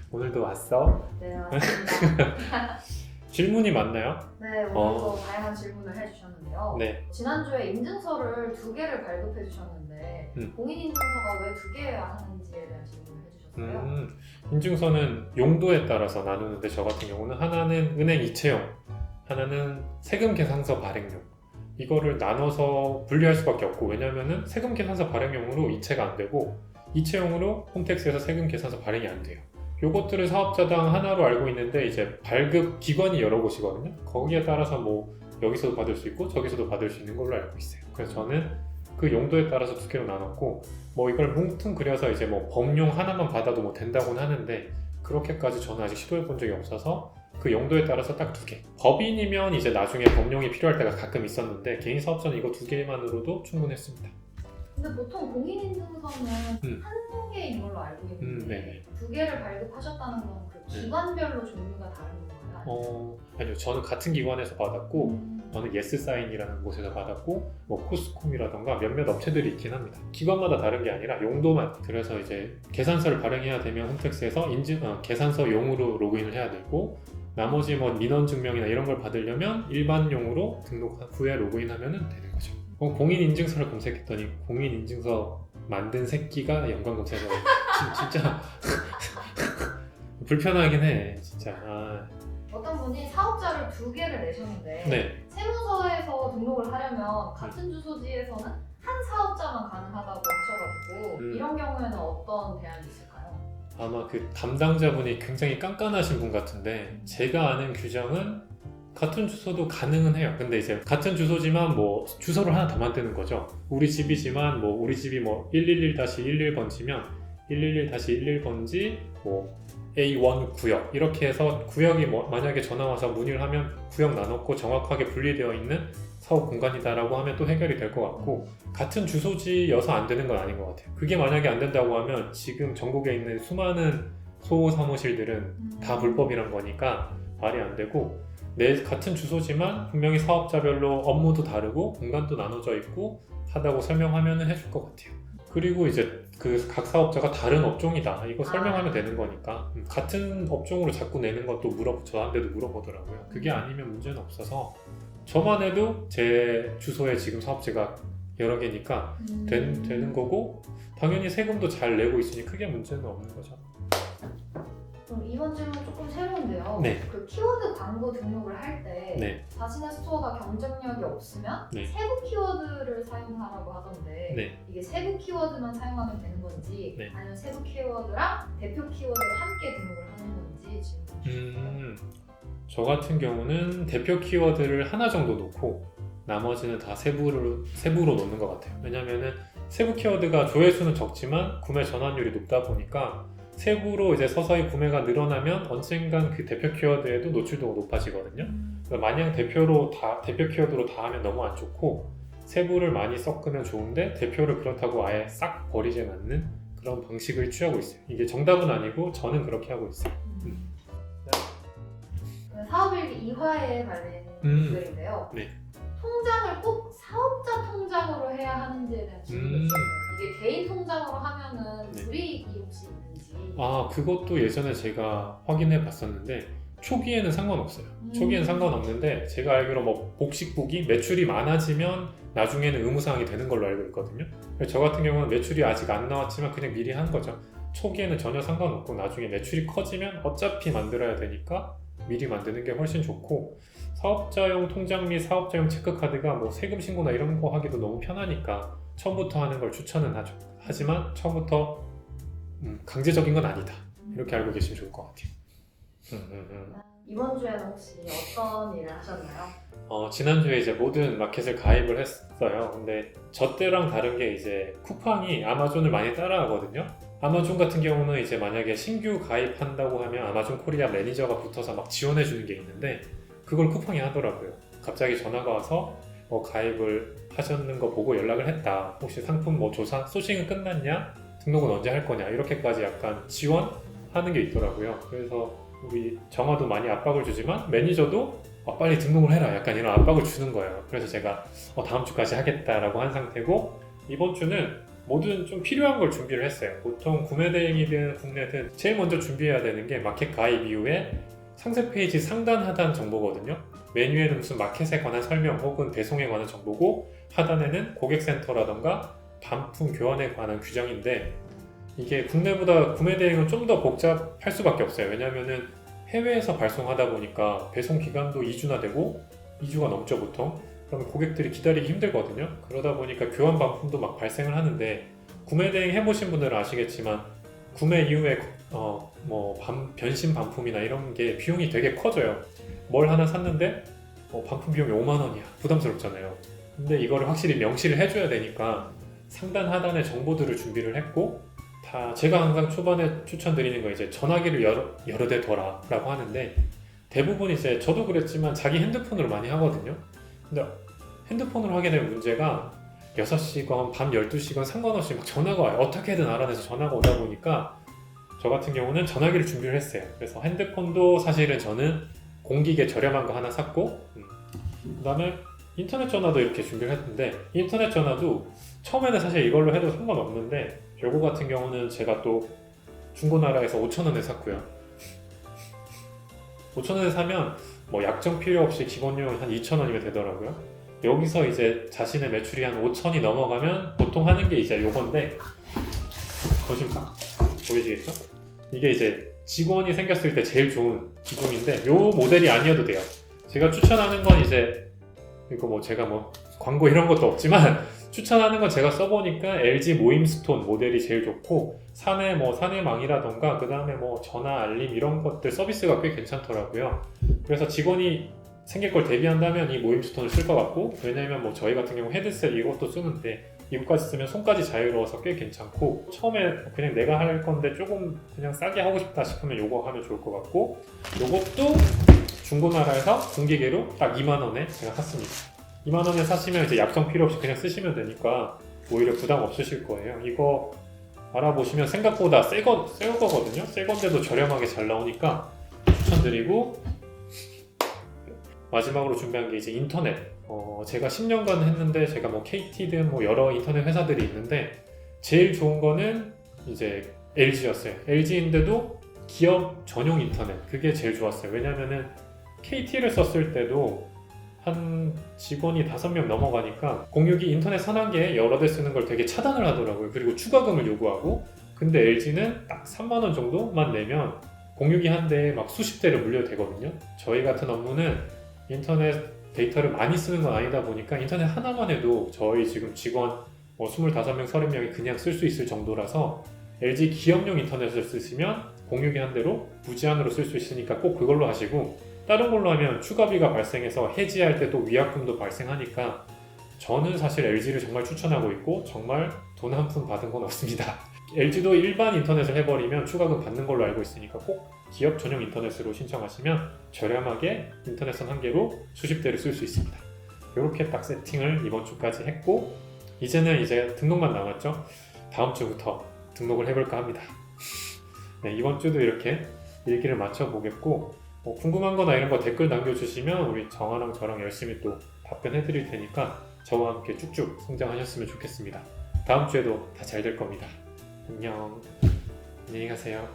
오늘도 왔어? 네, 맞습니다. 질문이 많나요? 네, 오늘도 다양한 질문을 해주셨는데요. 네. 지난주에 인증서를 2개를 발급해 주셨는데 공인 인증서가 왜 2개여야 하는지에 대한 질문을 해주셨어요. 인증서는 용도에 따라서 나누는데 저 같은 경우는 하나는 은행 이체용, 하나는 세금 계산서 발행용. 이거를 나눠서 분리할 수밖에 없고, 왜냐면은 세금 계산서 발행용으로 이체가 안 되고 이체용으로 홈택스에서 세금 계산서 발행이 안 돼요. 요것들을 사업자당 하나로 알고 있는데 이제 발급 기관이 여러 곳이거든요. 거기에 따라서 뭐 여기서도 받을 수 있고 저기서도 받을 수 있는 걸로 알고 있어요. 그래서 저는 그 용도에 따라서 2개로 나눴고, 뭐 이걸 뭉뚱그려서 이제 뭐 범용 하나만 받아도 뭐 된다고는 하는데 그렇게까지 저는 아직 시도해 본 적이 없어서 그 용도에 따라서 딱 2개. 법인이면 이제 나중에 범용이 필요할 때가 가끔 있었는데 개인 사업자는 이거 2개만으로도 충분했습니다. 근데 보통 공인 인증서는 한 개인 걸로 알고 있는데 2개를 발급하셨다는 건 그 기관별로 종류가 다른 건가요? 아니요. 저는 같은 기관에서 받았고 저는 예스사인이라는 곳에서 받았고 뭐 코스콤이라던가 몇몇 업체들이 있긴 합니다. 기관마다 다른 게 아니라 용도만. 그래서 이제 계산서를 발행해야 되면 홈택스에서 계산서용으로 로그인을 해야 되고, 나머지 뭐 민원증명이나 이런 걸 받으려면 일반용으로 등록한 후에 로그인하면 되는 거죠. 공인인증서를 검색했더니 공인인증서 만든 새끼가 연관검색어. 진짜 불편하긴 해 진짜. 어떤 분이 사업자를 2개를 내셨는데 네. 세무서에서 등록을 하려면 같은 주소지에서는 한 사업자만 가능하다고 하셔가지고 이런 경우에는 어떤 대안이 있을까요? 아마 그 담당자분이 굉장히 깐깐하신 분 같은데, 제가 아는 규정은 같은 주소도 가능은 해요. 근데 이제 같은 주소지만 뭐 주소를 하나 더 만드는 거죠. 우리 집이지만 뭐 우리 집이 뭐 111-11번지면 111-11번지 뭐 A1 구역 이렇게 해서 구역이 뭐 만약에 전화 와서 문의를 하면 구역 나눴고 정확하게 분리되어 있는 사업 공간이다라고 하면 또 해결이 될 것 같고, 같은 주소지여서 안 되는 건 아닌 것 같아요. 그게 만약에 안 된다고 하면 지금 전국에 있는 수많은 소호 사무실들은 다 불법이란 거니까 말이 안 되고, 내 같은 주소지만 분명히 사업자별로 업무도 다르고 공간도 나눠져 있고 하다고 설명하면 해줄 것 같아요. 그리고 이제 그 각 사업자가 다른 업종이다 이거 설명하면 되는 거니까, 같은 업종으로 자꾸 내는 것도 저한테도 물어보더라고요. 그게 아니면 문제는 없어서 저만 해도 제 주소에 지금 사업체가 여러 개니까 되는 거고, 당연히 세금도 잘 내고 있으니 크게 문제는 없는 거죠. 그럼 이번 질문 조금 새로운데요. 네. 그 키워드 광고 등록을 할 때 네. 자신의 스토어가 경쟁력이 없으면 네. 세부 키워드를 사용하라고 하던데 네. 이게 세부 키워드만 사용하면 되는 건지 네. 아니면 세부 키워드랑 대표 키워드를 함께 등록을 하는 건지 질문. 저 같은 경우는 대표 키워드를 하나 정도 놓고 나머지는 다 세부로 놓는 것 같아요. 왜냐면은 세부 키워드가 조회수는 적지만 구매 전환율이 높다 보니까 세부로 이제 서서히 구매가 늘어나면 언젠간 그 대표 키워드에도 노출도가 높아지거든요. 그러니까 마냥 대표 키워드로 다 하면 너무 안 좋고, 세부를 많이 섞으면 좋은데 대표를 그렇다고 아예 싹 버리진 않는 그런 방식을 취하고 있어요. 이게 정답은 아니고 저는 그렇게 하고 있어요. 사업일기 2화에 관련 댓글인데요. 네. 통장을 꼭 사업자 통장으로 해야 하는지에 대한 질문이 있었어요. 이게 개인 통장으로 하면은 네. 불이익이 혹시 있는지. 그것도 예전에 제가 확인해 봤었는데 초기에는 상관없어요. 초기에는 상관없는데 제가 알기로 뭐 복식국이 매출이 많아지면 나중에는 의무사항이 되는 걸로 알고 있거든요. 그래서 저 같은 경우는 매출이 아직 안 나왔지만 그냥 미리 한 거죠. 초기에는 전혀 상관없고 나중에 매출이 커지면 어차피 만들어야 되니까 미리 만드는 게 훨씬 좋고, 사업자용 통장 및 사업자용 체크카드가 뭐 세금 신고나 이런 거 하기도 너무 편하니까 처음부터 하는 걸 추천은 하죠. 하지만 처음부터 강제적인 건 아니다 이렇게 알고 계시면 좋을 것 같아요. 이번 주에는 혹시 어떤 일을 하셨나요? 지난주에 이제 모든 마켓을 가입을 했어요. 근데 저 때랑 다른 게 이제 쿠팡이 아마존을 많이 따라하거든요. 아마존 같은 경우는 이제 만약에 신규 가입한다고 하면 아마존 코리아 매니저가 붙어서 막 지원해 주는 게 있는데 그걸 쿠팡이 하더라고요. 갑자기 전화가 와서 가입을 하셨는 거 보고 연락을 했다. 혹시 상품 뭐 조사, 소싱은 끝났냐? 등록은 언제 할 거냐? 이렇게까지 약간 지원하는 게 있더라고요. 그래서 우리 정화도 많이 압박을 주지만 매니저도 빨리 등록을 해라 약간 이런 압박을 주는 거예요. 그래서 제가 다음 주까지 하겠다라고 한 상태고, 이번 주는 뭐든 좀 필요한 걸 준비를 했어요. 보통 구매 대행이든 국내든 제일 먼저 준비해야 되는 게 마켓 가입 이후에 상세 페이지 상단 하단 정보거든요. 메뉴에는 무슨 마켓에 관한 설명 혹은 배송에 관한 정보고 하단에는 고객센터라던가 반품 교환에 관한 규정인데 이게 국내보다 구매 대행은 좀 더 복잡할 수밖에 없어요. 왜냐면은 해외에서 발송하다 보니까 배송 기간도 2주나 되고 2주가 넘죠 보통. 그러면 고객들이 기다리기 힘들거든요. 그러다 보니까 교환 반품도 막 발생을 하는데 구매 대행 해보신 분들은 아시겠지만 구매 이후에 변신 반품이나 이런 게 비용이 되게 커져요. 뭘 하나 샀는데 반품 비용이 5만 원이야. 부담스럽잖아요. 근데 이거를 확실히 명시를 해줘야 되니까 상단 하단에 정보들을 준비를 했고 다 제가 항상 초반에 추천드리는 거 이제 전화기를 여러 대 둬라 라고 하는데 대부분 이제 저도 그랬지만 자기 핸드폰으로 많이 하거든요. 근데 핸드폰으로 하게 되는 문제가 6시건 밤 12시건 상관없이 막 전화가 와요. 어떻게든 알아내서 전화가 오다 보니까 저 같은 경우는 전화기를 준비를 했어요. 그래서 핸드폰도 사실은 저는 공기계 저렴한 거 하나 샀고 그 다음에 인터넷 전화도 이렇게 준비를 했는데 인터넷 전화도 처음에는 사실 이걸로 해도 상관없는데 요거 같은 경우는 제가 또 중고나라에서 5,000원에 샀고요. 5,000원에 사면 뭐 약정 필요 없이 기본료는 한 2,000원이면 되더라고요. 여기서 이제 자신의 매출이 한 5,000이 넘어가면 보통 하는 게 이제 요건데 보시면 보이시겠죠? 이게 이제 직원이 생겼을 때 제일 좋은 기종인데 요 모델이 아니어도 돼요. 제가 추천하는 건 이제 이거 뭐 제가 뭐 광고 이런 것도 없지만 추천하는 건 제가 써보니까 LG 모임스톤 모델이 제일 좋고 사내망이라던가 그 다음에 뭐 전화 알림 이런 것들 서비스가 꽤 괜찮더라고요. 그래서 직원이 생길 걸 대비한다면 이 모임스톤을 쓸 것 같고 왜냐면 뭐 저희 같은 경우 헤드셋 이것도 쓰는데 이것까지 쓰면 손까지 자유로워서 꽤 괜찮고 처음에 그냥 내가 할 건데 조금 그냥 싸게 하고 싶다 싶으면 요거 하면 좋을 것 같고 요것도 중고나라에서 공기계로 딱 2만원에 제가 샀습니다. 2만원에 사시면 이제 약정 필요 없이 그냥 쓰시면 되니까 오히려 부담 없으실 거예요. 이거 알아보시면 생각보다 새 거거든요. 새 건데도 저렴하게 잘 나오니까 추천드리고 마지막으로 준비한 게 이제 인터넷. 제가 10년간 했는데 제가 뭐 KT든 뭐 여러 인터넷 회사들이 있는데 제일 좋은 거는 이제 LG였어요. LG인데도 기업 전용 인터넷 그게 제일 좋았어요. 왜냐면은 KT를 썼을 때도 한 직원이 5명 넘어가니까 공유기 인터넷 산한계에 여러 대 쓰는 걸 되게 차단을 하더라고요. 그리고 추가금을 요구하고 근데 LG는 딱 3만 원 정도만 내면 공유기 한 대에 막 수십 대를 물려도 되거든요. 저희 같은 업무는 인터넷 데이터를 많이 쓰는 건 아니다 보니까 인터넷 하나만 해도 저희 지금 직원 25명, 30명이 그냥 쓸 수 있을 정도라서 LG 기업용 인터넷을 쓰시면 공유기 한 대로 무제한으로 쓸 수 있으니까 꼭 그걸로 하시고 다른 걸로 하면 추가비가 발생해서 해지할 때 또 위약금도 발생하니까 저는 사실 LG를 정말 추천하고 있고 정말 돈 한 푼 받은 건 없습니다. LG도 일반 인터넷을 해버리면 추가금 받는 걸로 알고 있으니까 꼭 기업 전용 인터넷으로 신청하시면 저렴하게 인터넷선 한 개로 수십 대를 쓸 수 있습니다. 이렇게 딱 세팅을 이번 주까지 했고 이제는 이제 등록만 남았죠. 다음 주부터 등록을 해볼까 합니다. 네, 이번 주도 이렇게 일기를 맞춰보겠고 궁금한 거나 이런 거 댓글 남겨주시면 우리 정아랑 저랑 열심히 또 답변해 드릴 테니까 저와 함께 쭉쭉 성장하셨으면 좋겠습니다. 다음 주에도 다 잘 될 겁니다. 안녕. 안녕히 가세요.